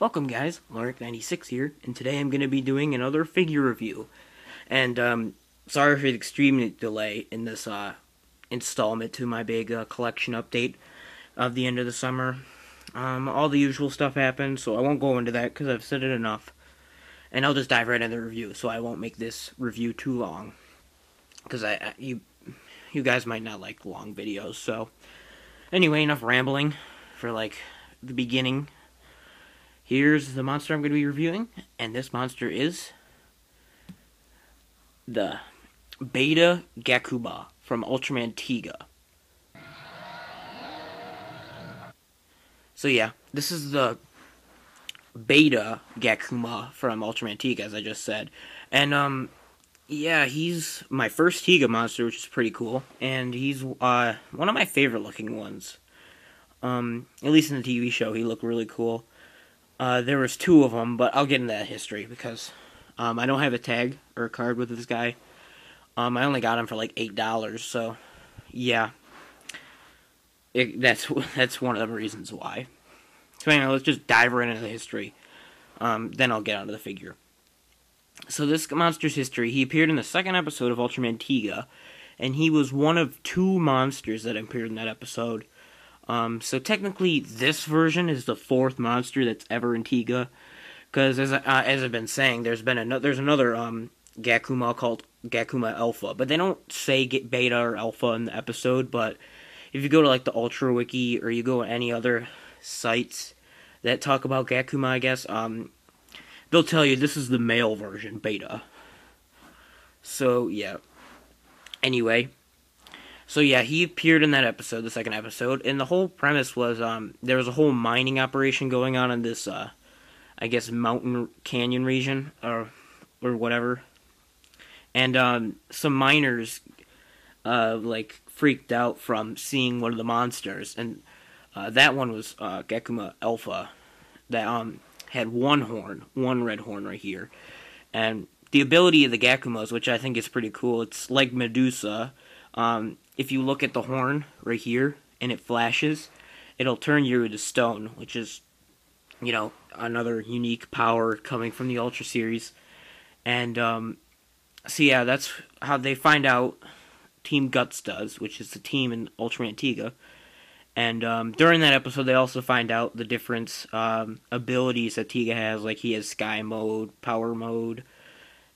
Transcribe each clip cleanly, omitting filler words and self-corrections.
Welcome guys, Lark96 here, and today I'm going to be doing another figure review. And sorry for the extreme delay in this installment to my big collection update of the end of the summer. All the usual stuff happened, so I won't go into that because I've said it enough. And I'll just dive right into the review, so I won't make this review too long. Because you guys might not like long videos, so... Anyway, enough rambling for the beginning. Here's the monster I'm going to be reviewing, and this monster is the Beta Gakuba from Ultraman Tiga. So yeah, this is the Beta Gakuma from Ultraman Tiga, as I just said. And yeah, he's my first Tiga monster, which is pretty cool, and he's one of my favorite looking ones. At least in the TV show, he looked really cool. There was two of them, but I'll get into that history because I don't have a tag or a card with this guy. I only got him for like $8, so yeah, that's one of the reasons why. So anyway, let's just dive right into the history. Then I'll get onto the figure. So this monster's history: he appeared in the second episode of Ultraman Tiga, and he was one of two monsters that appeared in that episode. So technically, this version is the fourth monster that's ever in Tiga, because as I've been saying, there's another Gakuma called Gakuma Alpha, but they don't say get Beta or Alpha in the episode. But if you go to like the Ultra Wiki or you go to any other sites that talk about Gakuma, I guess they'll tell you this is the male version, Beta. So yeah. Anyway. So yeah, he appeared in that episode, the second episode, and the whole premise was there was a whole mining operation going on in this, I guess, mountain canyon region, or whatever. And some miners, freaked out from seeing one of the monsters, and that one was Gakuma Alpha, that had one red horn right here. And the ability of the Gakumas, which I think is pretty cool, it's like Medusa. If you look at the horn right here, and it flashes, it'll turn you into stone, which is, you know, another unique power coming from the Ultra series. And, so yeah, that's how they find out Team Guts does, which is the team in Ultraman Tiga. And, during that episode, they also find out the different, abilities that Tiga has, like he has Sky Mode, Power Mode,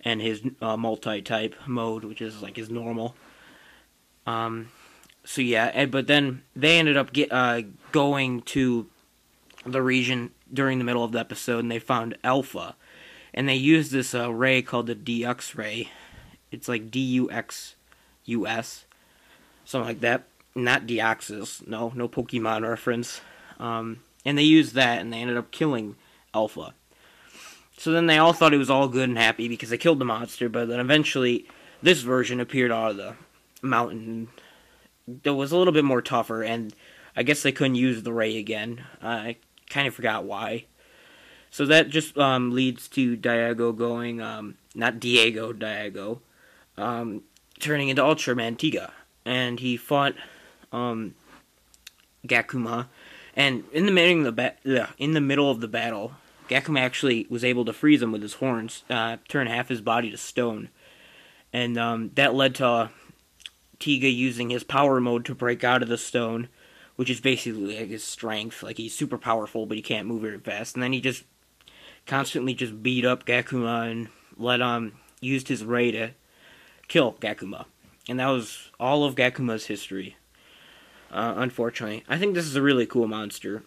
and his, multi-type mode, which is, like, his normal. So yeah, but then they ended up going to the region during the middle of the episode, and they found Alpha, and they used this ray called the DX ray. It's like DUXUS, something like that. Not Deoxys, no Pokemon reference. And they used that, and they ended up killing Alpha. So then they all thought it was all good and happy because they killed the monster, but then eventually this version appeared out of the mountain that was a little bit more tougher, and I guess they couldn't use the ray again. I kind of forgot why. So that just leads to Diego going, not Diego, Diego, turning into Ultraman Tiga, and he fought Gakuma, and in the middle of the battle, Gakuma actually was able to freeze him with his horns, turn half his body to stone, and that led to Tiga using his power mode to break out of the stone, which is basically like his strength. Like, he's super powerful, but he can't move very fast. And then he just constantly just beat up Gakuma and used his ray to kill Gakuma. And that was all of Gakuma's history. Unfortunately, I think this is a really cool monster.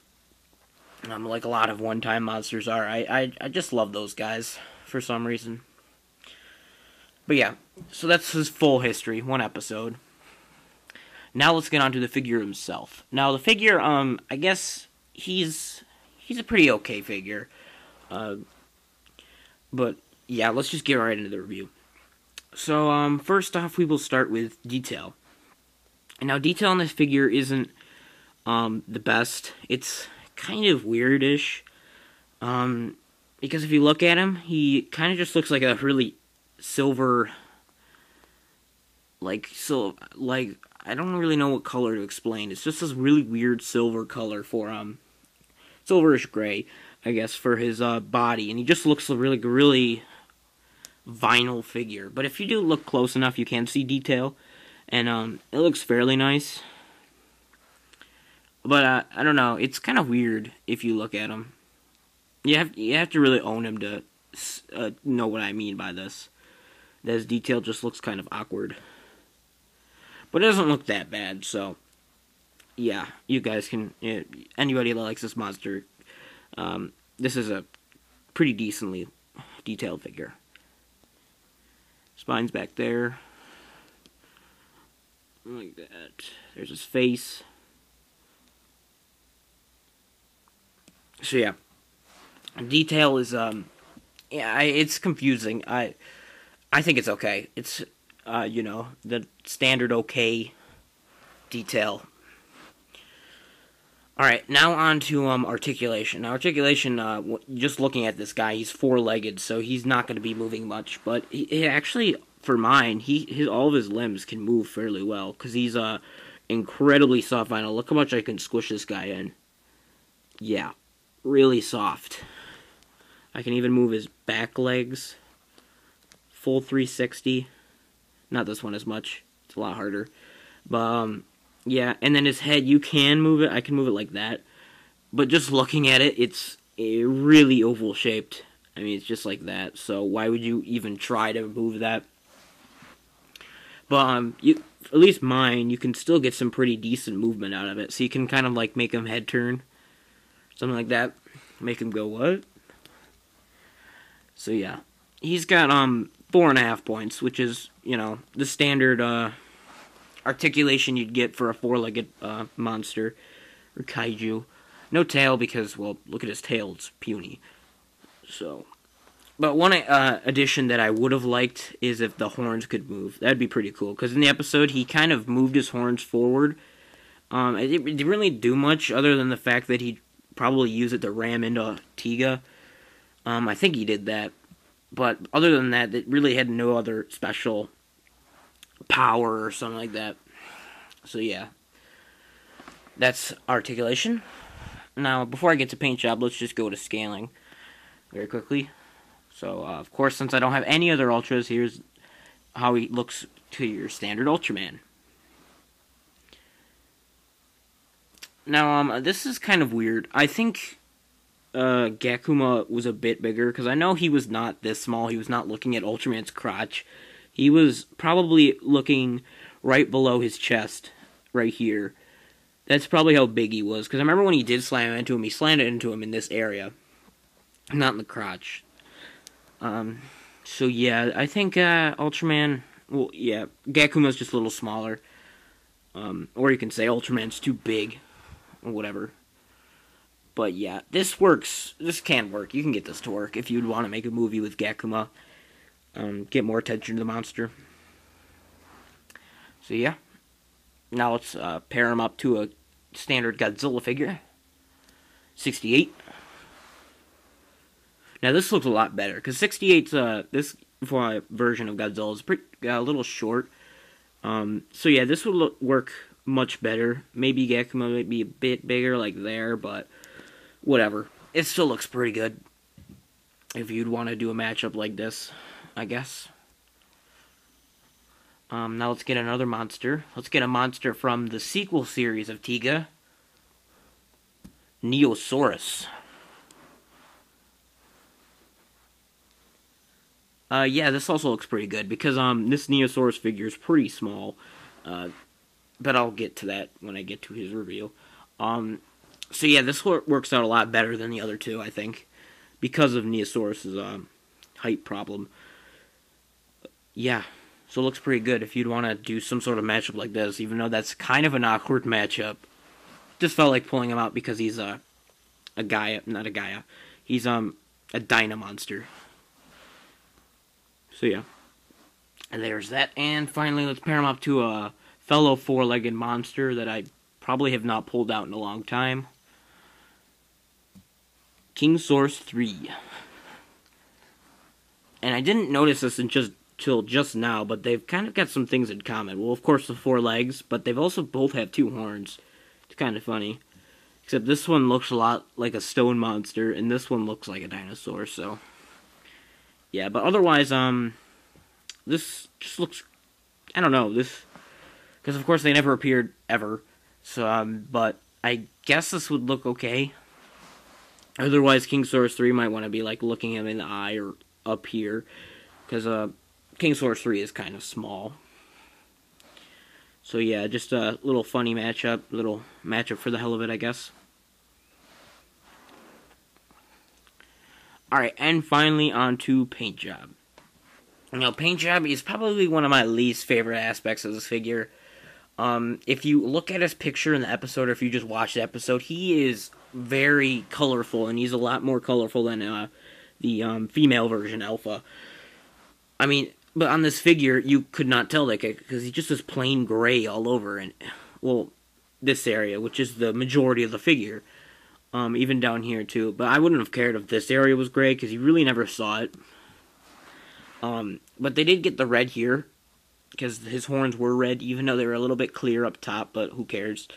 Like a lot of one-time monsters are. I just love those guys for some reason. But yeah, so that's his full history, one episode. Now let's get on to the figure himself. Now the figure, I guess he's a pretty okay figure. But yeah, let's just get right into the review. So first off, we will start with detail. And now detail on this figure isn't the best. It's kind of weirdish. Because if you look at him, he kind of just looks like a really silver, I don't really know what color to explain. It's just this really weird silver color for silverish gray, I guess, for his body, and he just looks really, really vinyl figure. But if you do look close enough, you can see detail, and it looks fairly nice. But I don't know, it's kind of weird if you look at him. You have to really own him to know what I mean by this. That his detail just looks kind of awkward. But it doesn't look that bad, so yeah, you guys can, anybody that likes this monster, this is a pretty decently detailed figure. Spine's back there. Like that. There's his face. So yeah. Detail is, yeah, it's confusing. I think it's okay. It's, the standard okay detail. Alright, now on to Articulation. Now, Articulation, just looking at this guy, he's four-legged, so he's not going to be moving much. But he actually, for mine, all of his limbs can move fairly well, because he's incredibly soft vinyl. Look how much I can squish this guy in. Yeah, really soft. I can even move his back legs. Full 360. Not this one as much. It's a lot harder. But, yeah, and then his head, you can move it. I can move it like that. But just looking at it, it's really oval-shaped. I mean, it's just like that. So why would you even try to move that? But, at least mine, you can still get some pretty decent movement out of it. So you can kind of, like, make him head turn. Something like that. Make him go, what? So, yeah. He's got, 4.5 points, which is, the standard, articulation you'd get for a four-legged, monster, or kaiju. No tail, because, well, look at his tail, it's puny. So, but one, addition that I would have liked is if the horns could move. That'd be pretty cool, because in the episode, he kind of moved his horns forward. It didn't really do much, other than the fact that he'd probably use it to ram into Tiga. I think he did that. But other than that, it really had no other special power or something like that. So yeah. That's Articulation. Now, before I get to paint job, let's just go to scaling very quickly. So, of course, since I don't have any other Ultras, here's how he looks to your standard Ultraman. Now, this is kind of weird. I think Gakuma was a bit bigger, because I know he was not this small. He was not looking at Ultraman's crotch. He was probably looking right below his chest, right here. That's probably how big he was, because I remember when he did slam into him, he slammed it into him in this area, not in the crotch. So yeah, I think Ultraman, well, yeah, Gakuma's just a little smaller. Or you can say Ultraman's too big, or whatever. But yeah, this works. This can work. You can get this to work if you'd want to make a movie with Gakuma. Get more attention to the monster. So yeah. Now let's pair him up to a standard Godzilla figure. 68. Now this looks a lot better, because 68's, this version of Godzilla is a little short. So yeah, this would work much better. Maybe Gakuma might be a bit bigger, like there, but whatever. It still looks pretty good. If you'd want to do a matchup like this, I guess. Now let's get another monster. Let's get a monster from the sequel series of Tiga. Neosaurus. Yeah, this also looks pretty good, because, this Neosaurus figure is pretty small. But I'll get to that when I get to his reveal. So yeah, this works out a lot better than the other two, I think, because of Neosaurus' height problem. Yeah, so it looks pretty good if you'd want to do some sort of matchup like this, even though that's kind of an awkward matchup. Just felt like pulling him out because he's a Gaia, not a Gaia. He's a Dynamonster. So yeah, and there's that. And finally, let's pair him up to a fellow four-legged monster that I probably have not pulled out in a long time. King Source 3. And I didn't notice this until just now, but they've kind of got some things in common. Well, of course, the four legs, but they've also both have two horns. It's kind of funny. Except this one looks a lot like a stone monster, and this one looks like a dinosaur, so... Yeah, but otherwise, this just looks... I don't know, this... Because, of course, they never appeared ever, so, but I guess this would look okay. Otherwise, King Source 3 might want to be, like, looking him in the eye or up here, because, King Source 3 is kind of small. So yeah, just a little funny matchup, for the hell of it, I guess. Alright, and finally on to paint job. Now, paint job is probably one of my least favorite aspects of this figure. If you look at his picture in the episode, or if you just watch the episode, he is very colorful, and he's a lot more colorful than the female version, Alpha. I mean, but on this figure, you could not tell that because he just is plain gray all over, and well, this area, which is the majority of the figure, even down here too. But I wouldn't have cared if this area was gray because you really never saw it. But they did get the red here because his horns were red, even though they were a little bit clear up top. But who cares?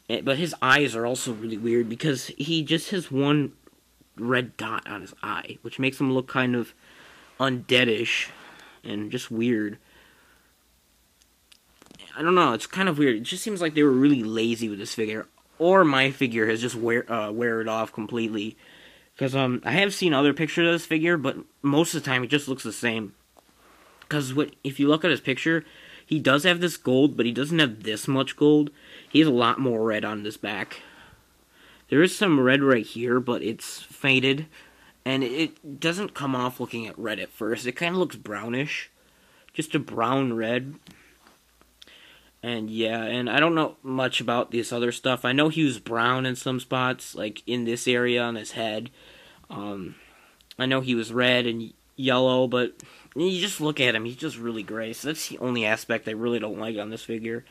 But his eyes are also really weird because he just has one red dot on his eye, which makes him look kind of undeadish. And just weird. I don't know, it's kind of weird. It just seems like they were really lazy with this figure. Or my figure has just wear it off completely. Because I have seen other pictures of this figure, but most of the time it just looks the same. Because if you look at his picture, he does have this gold, but he doesn't have this much gold. He has a lot more red on this back. There is some red right here, but it's faded. And it doesn't come off looking at red at first. It kind of looks brownish. Just a brown red. And yeah, and I don't know much about this other stuff. I know he was brown in some spots, like in this area on his head. I know he was red and yellow, but you just look at him, he's just really gray. So that's the only aspect I really don't like on this figure.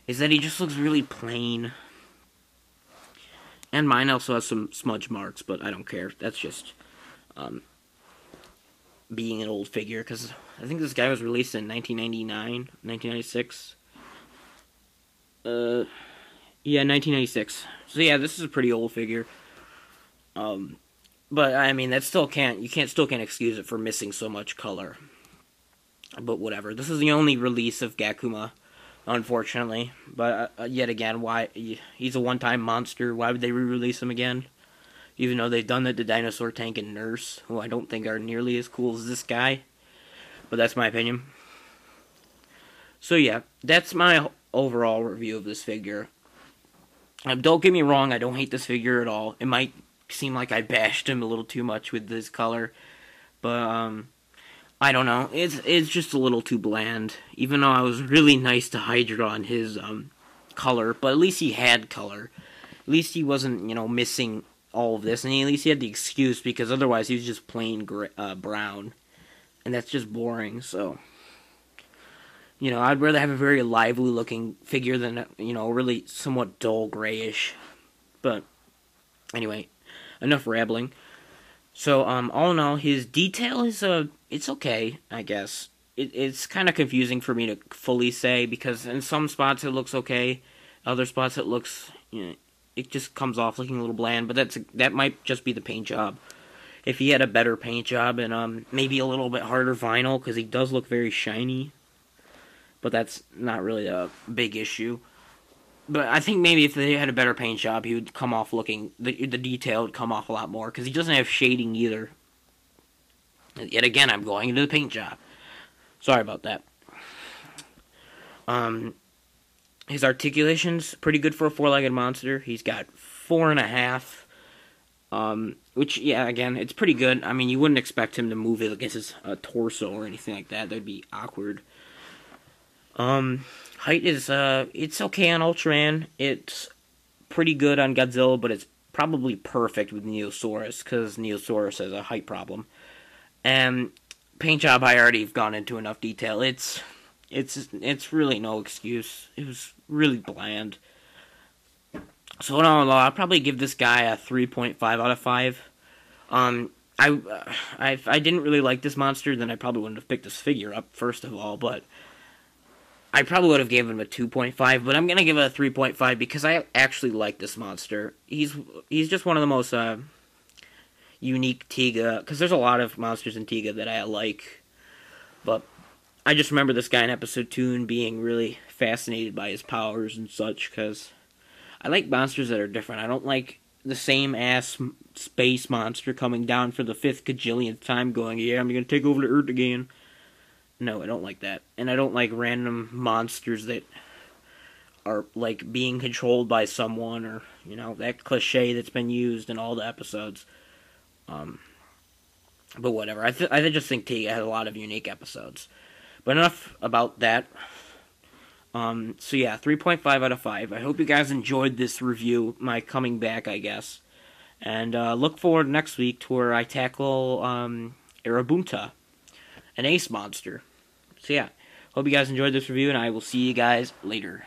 Is that he just looks really plain. And mine also has some smudge marks, but I don't care. That's just being an old figure, because I think this guy was released in 1999, 1996. Yeah, 1996. So yeah, this is a pretty old figure. But I mean, that still can't excuse it for missing so much color. But whatever. This is the only release of Gakuma, unfortunately. But yet again, why? He's a one-time monster. Why would they re-release him again? Even though they've done that to Dinosaur Tank and Nurse, who I don't think are nearly as cool as this guy. But that's my opinion. So yeah, that's my overall review of this figure. Don't get me wrong, I don't hate this figure at all. It might seem like I bashed him a little too much with this color. But, I don't know. It's just a little too bland. Even though I was really nice to Hydra on his color. But at least he had color. At least he wasn't, missing all of this. And at least he had the excuse, because otherwise he was just plain brown. And that's just boring, so... I'd rather have a very lively looking figure than, really somewhat dull grayish. But, anyway, enough rambling. So, all in all, his detail is, it's okay, I guess. It's kind of confusing for me to fully say, because in some spots it looks okay, other spots it looks, it just comes off looking a little bland, but that might just be the paint job. If he had a better paint job and, maybe a little bit harder vinyl, because he does look very shiny. But that's not really a big issue. But I think maybe if they had a better paint job, he would come off looking... The detail would come off a lot more, because he doesn't have shading either. And yet again, I'm going into the paint job. Sorry about that. His articulation's pretty good for a four-legged monster. He's got 4.5. Which, yeah, again, it's pretty good. I mean, you wouldn't expect him to move it against his torso or anything like that. That'd be awkward. Height is, it's okay on Ultraman. It's pretty good on Godzilla, but it's probably perfect with Neosaurus, because Neosaurus has a height problem. And paint job, I already have gone into enough detail. It's really no excuse. It was really bland. So in all, I'll probably give this guy a 3.5 out of 5. If I didn't really like this monster, then I probably wouldn't have picked this figure up, first of all, but I probably would have given him a 2.5, but I'm gonna give it a 3.5 because I actually like this monster. He's just one of the most unique Tiga, because there's a lot of monsters in Tiga that I like, but I just remember this guy in episode 2 and being really fascinated by his powers and such, because I like monsters that are different. I don't like the same ass space monster coming down for the 5th gajillionth time going, yeah, I'm gonna take over the Earth again. No, I don't like that. And I don't like random monsters that are, like, being controlled by someone, or, you know, that cliche that's been used in all the episodes. But whatever. I just think Tiga has a lot of unique episodes. But enough about that. So yeah, 3.5 out of 5. I hope you guys enjoyed this review, my coming back, I guess. And look forward next week to where I tackle Arabunta, an ace monster. So yeah, hope you guys enjoyed this review, and I will see you guys later.